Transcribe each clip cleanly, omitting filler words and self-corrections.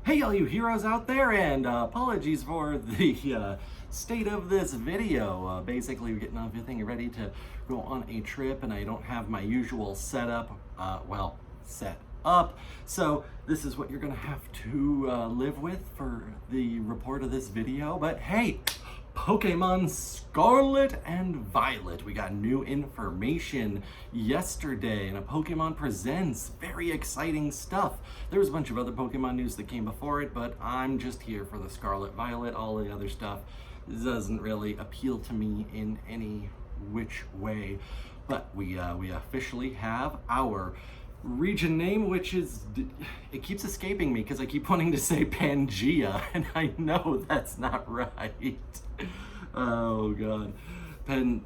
Hey all you heroes out there, and apologies for the state of this video. Basically we're getting everything ready to go on a trip and I don't have my usual setup, set up. So this is what you're gonna have to live with for the report of this video. But hey, Pokémon Scarlet and Violet. We got new information yesterday in a Pokémon Presents. Very exciting stuff. There was a bunch of other Pokémon news that came before it, but I'm just here for the Scarlet Violet. All the other stuff doesn't really appeal to me in any which way. But we officially have our region name, which is, it keeps escaping me because I keep wanting to say Pangea, and I know that's not right. Oh god. I'm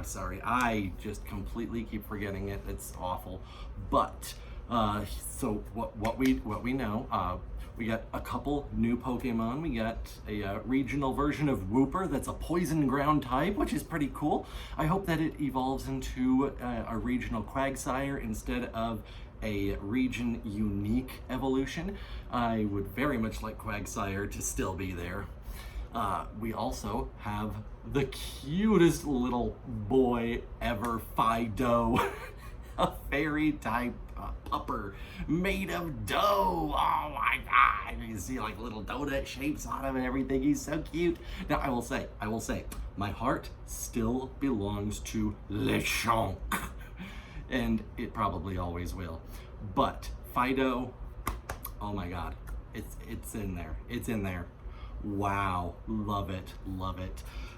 sorry, I just completely keep forgetting it. It's awful. But so what we know, we got a couple new Pokemon. We got a regional version of Wooper that's a poison ground type, which is pretty cool. I hope that it evolves into a regional Quagsire instead of a region unique evolution. I would very much like Quagsire to still be there. We also have the cutest little boy ever, Fidough. A fairy type pupper made of dough. Oh my god, you can see like little donut shapes on him and everything. He's so cute. Now I will say, my heart still belongs to Lechonk, and it probably always will. But Fidough, oh my god, it's in there. Wow, love it.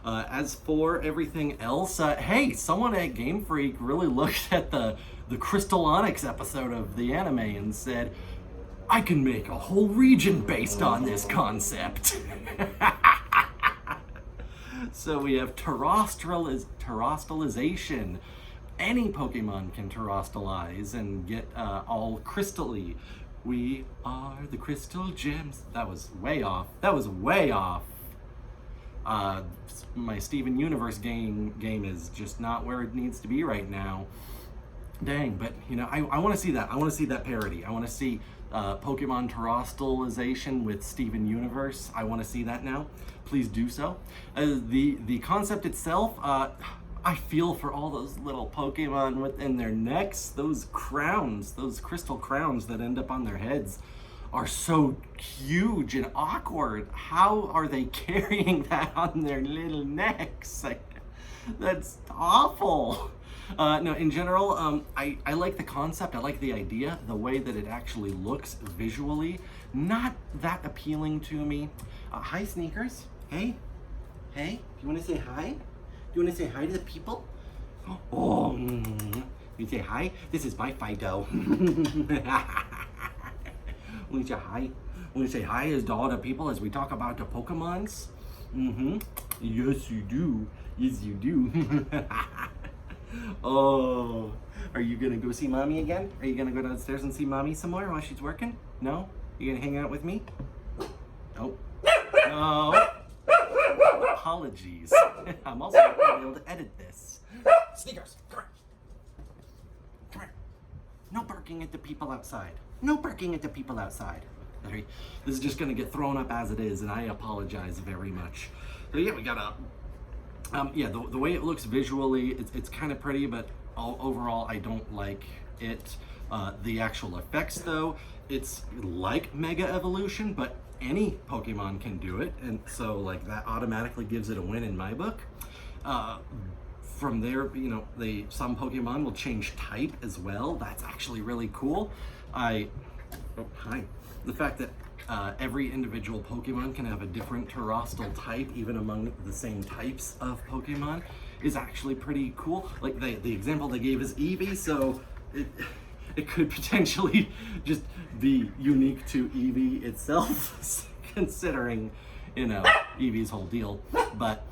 As for everything else, hey, someone at Game Freak really looked at the Crystal Onyx episode of the anime and said, I can make a whole region based on this concept. So we have terastalization. Any Pokemon can terastalize and get all crystally. We are the crystal gems. That was way off. My Steven Universe game is just not where it needs to be right now. Dang, but you know, I want to see that. I want to see that parody. I want to see Pokemon terastalization with Steven Universe. I want to see that now. Please do so. The concept itself, I feel for all those little Pokemon within their necks. Those crowns, those crystal crowns that end up on their heads are so huge and awkward. How are they carrying that on their little necks? That's awful. No, in general, I like the concept. I like the idea. The way that it actually looks visually, not that appealing to me. Hi, Sneakers. Hey, do you want to say hi? Do you want to say hi to the people? Oh, you say hi? This is my Fidough. Want to say hi? Want to say hi to all the people as we talk about the Pokemons? Yes, you do. Yes, you do. Oh, are you gonna go see mommy again? Are you gonna go downstairs and see mommy some more while she's working? No? You gonna hang out with me? Oh. No. Apologies. I'm also not gonna be able to edit this. Sneakers, come here. No barking at the people outside. This is just gonna get thrown up as it is, and I apologize very much. So yeah, we got the way it looks visually, it's kind of pretty, but overall I don't like it. The actual effects though, it's like Mega Evolution, but any Pokemon can do it, and so like that automatically gives it a win in my book. From there, you know, some Pokemon will change type as well. That's actually really cool. The fact that every individual Pokemon can have a different Terastal type, even among the same types of Pokemon, is actually pretty cool. Like the example they gave is Eevee, so it could potentially just be unique to Eevee itself, considering, you know, Eevee's whole deal. But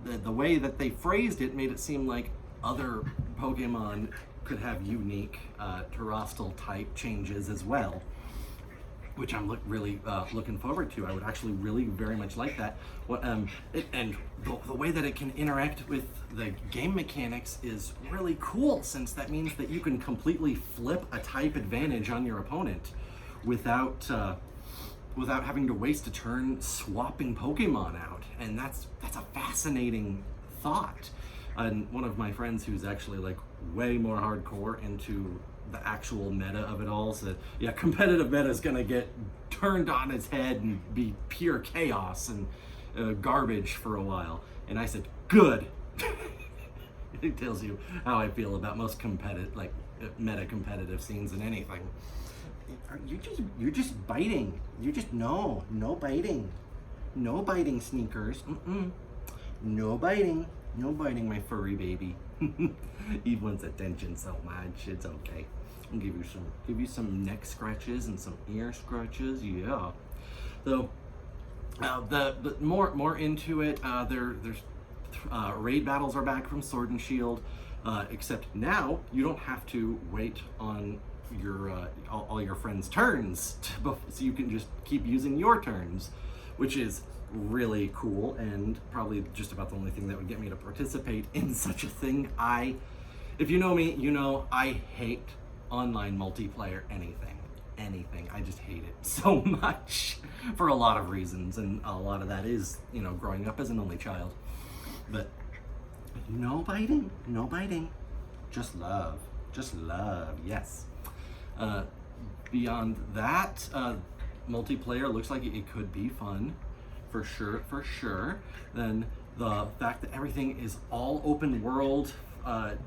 the way that they phrased it made it seem like other Pokemon could have unique Terastal type changes as well, which I'm really looking forward to. I would actually really very much like that. And the way that it can interact with the game mechanics is really cool, since that means that you can completely flip a type advantage on your opponent, without without having to waste a turn swapping Pokemon out, and that's a fascinating thought. And one of my friends who's actually like way more hardcore into the actual meta of it all said, yeah, competitive meta is gonna get turned on its head and be pure chaos and garbage for a while. And I said, good. It tells you how I feel about most competitive, like meta competitive scenes in anything. You're just biting. You just no biting, no biting, Sneakers. No biting, no biting, my furry baby. He wants attention so much. It's okay. I'll give you some neck scratches and some ear scratches. Yeah. So the more into it, there's raid battles are back from Sword and Shield, except now you don't have to wait on your all your friends' turns, so you can just keep using your turns, which is really cool and probably just about the only thing that would get me to participate in such a thing. If you know me, you know I hate online multiplayer anything. I just hate it so much for a lot of reasons, and a lot of that is, you know, growing up as an only child. But no biting, just love, yes. Beyond that, multiplayer looks like it could be fun, for sure. Then the fact that everything is all open world,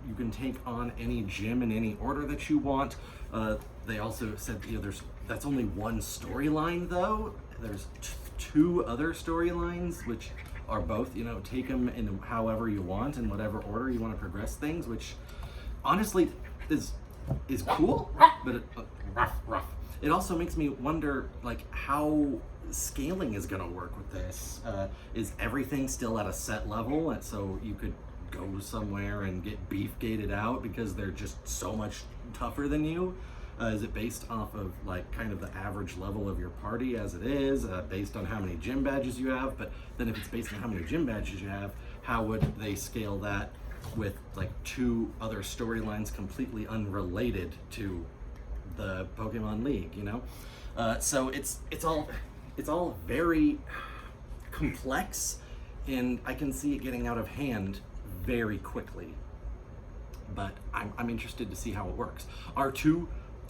you can take on any gym in any order that you want. They also said, you know, that's only one storyline though. There's two other storylines, which are both, you know, take them in however you want, in whatever order you want to progress things, which honestly is cool, but rough. It also makes me wonder, like, how scaling is going to work with this. Is everything still at a set level, and so you could go somewhere and get beef gated out because they're just so much tougher than you? Is it based off of like kind of the average level of your party as it is, based on how many gym badges you have? But then if it's based on how many gym badges you have, how would they scale that with like two other storylines completely unrelated to the Pokemon League, you know? So it's all very complex, and I can see it getting out of hand very quickly. But I'm interested to see how it works. Our two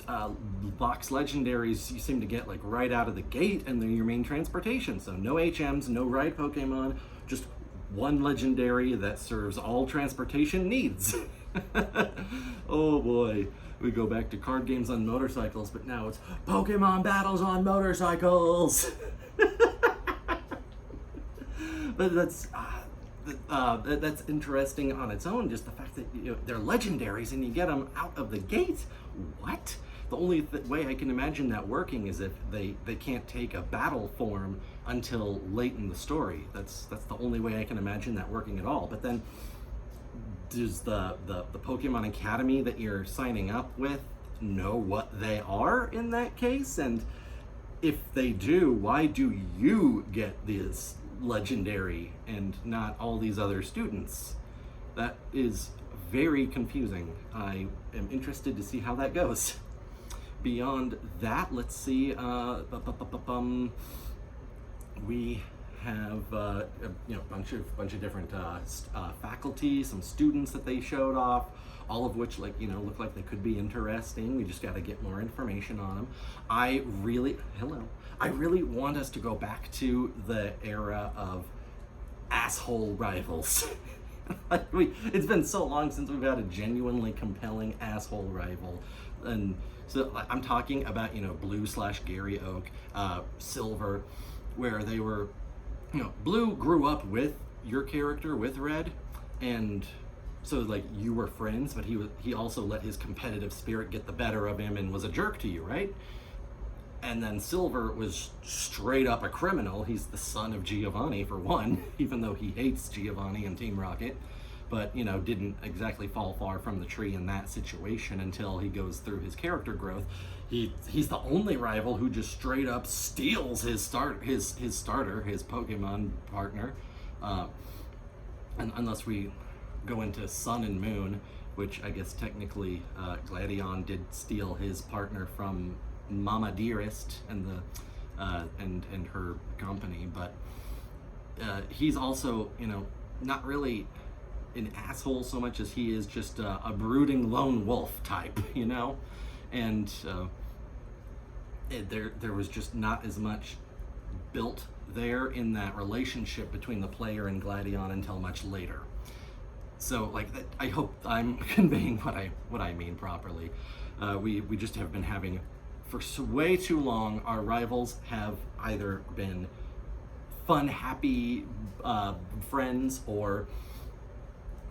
box legendaries you seem to get like right out of the gate, and they're your main transportation. So no HMs, no ride Pokemon, just one legendary that serves all transportation needs. Oh boy, we go back to card games on motorcycles, but now it's Pokemon battles on motorcycles. But that's interesting on its own, just the fact that, you know, they're legendaries and you get them out of the gate. What? The only way I can imagine that working is if they can't take a battle form until late in the story. That's the only way I can imagine that working at all. But then does the Pokemon Academy that you're signing up with know what they are in that case? And if they do, why do you get this legendary and not all these other students? That is very confusing. I am interested to see how that goes. Beyond that, let's see. We have you know, bunch of different faculty, some students that they showed off, all of which, like, you know, look like they could be interesting. We just got to get more information on them. I really want us to go back to the era of asshole rivals. It's been so long since we've had a genuinely compelling asshole rival. And so I'm talking about, you know, Blue/Gary Oak, Silver, where they were, you know, Blue grew up with your character, with Red, and so like you were friends, but he also let his competitive spirit get the better of him and was a jerk to you, right? And then Silver was straight up a criminal. He's the son of Giovanni, for one, even though he hates Giovanni and Team Rocket. But, you know, didn't exactly fall far from the tree in that situation until he goes through his character growth. He's the only rival who just straight up steals his starter, his Pokemon partner. And unless we go into Sun and Moon, which I guess technically Gladion did steal his partner from Mama Dearest and and her company, but he's also, you know, not really an asshole so much as he is just a brooding lone wolf type, you know, and there was just not as much built there in that relationship between the player and Gladion until much later. So, like, I hope I'm conveying what I mean properly. We just have been having, for way too long, our rivals have either been fun, happy friends, or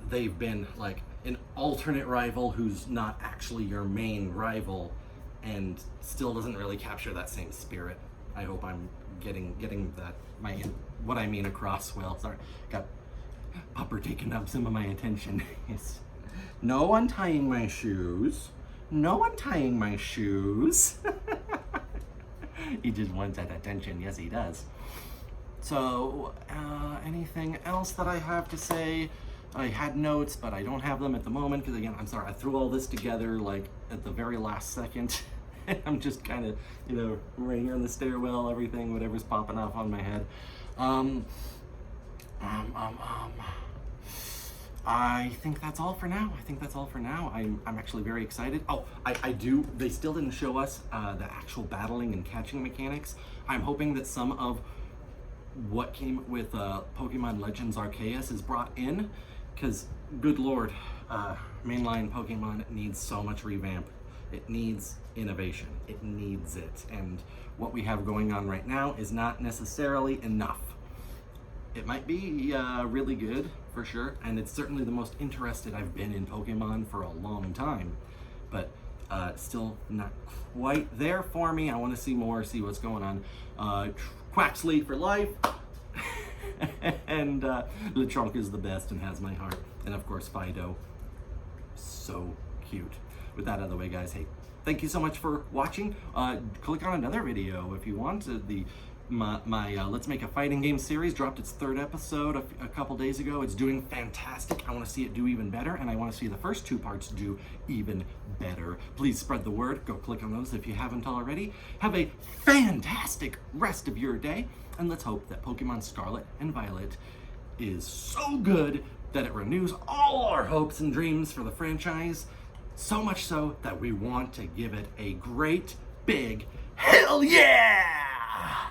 they've been like an alternate rival who's not actually your main rival and still doesn't really capture that same spirit. I hope I'm getting that what I mean across well. Sorry, got Pupper taking up some of my attention. Yes. No untying my shoes. No untying my shoes. He just wants that attention. Yes, he does. So, anything else that I have to say? I had notes, but I don't have them at the moment because, again, I'm sorry, I threw all this together like at the very last second. I'm just kind of, you know, right here on the stairwell, everything, whatever's popping off on my head. I think that's all for now. I'm actually very excited. Oh, they still didn't show us the actual battling and catching mechanics. I'm hoping that some of what came with Pokemon Legends Arceus is brought in, because, good lord, mainline Pokemon needs so much revamp. It needs innovation. It needs it. And what we have going on right now is not necessarily enough. It might be really good, for sure, and it's certainly the most interested I've been in Pokemon for a long time, but still not quite there for me. I want to see more, see what's going on. Quaxley for life, and Lechonk is the best and has my heart, and of course Fidough, so cute. With that out of the way, guys, hey, thank you so much for watching. Click on another video if you want. My Let's Make a Fighting Game series dropped its 3rd episode a couple days ago. It's doing fantastic. I want to see it do even better, and I want to see the first 2 parts do even better. Please spread the word. Go click on those if you haven't already. Have a fantastic rest of your day, and let's hope that Pokemon Scarlet and Violet is so good that it renews all our hopes and dreams for the franchise, so much so that we want to give it a great big hell yeah!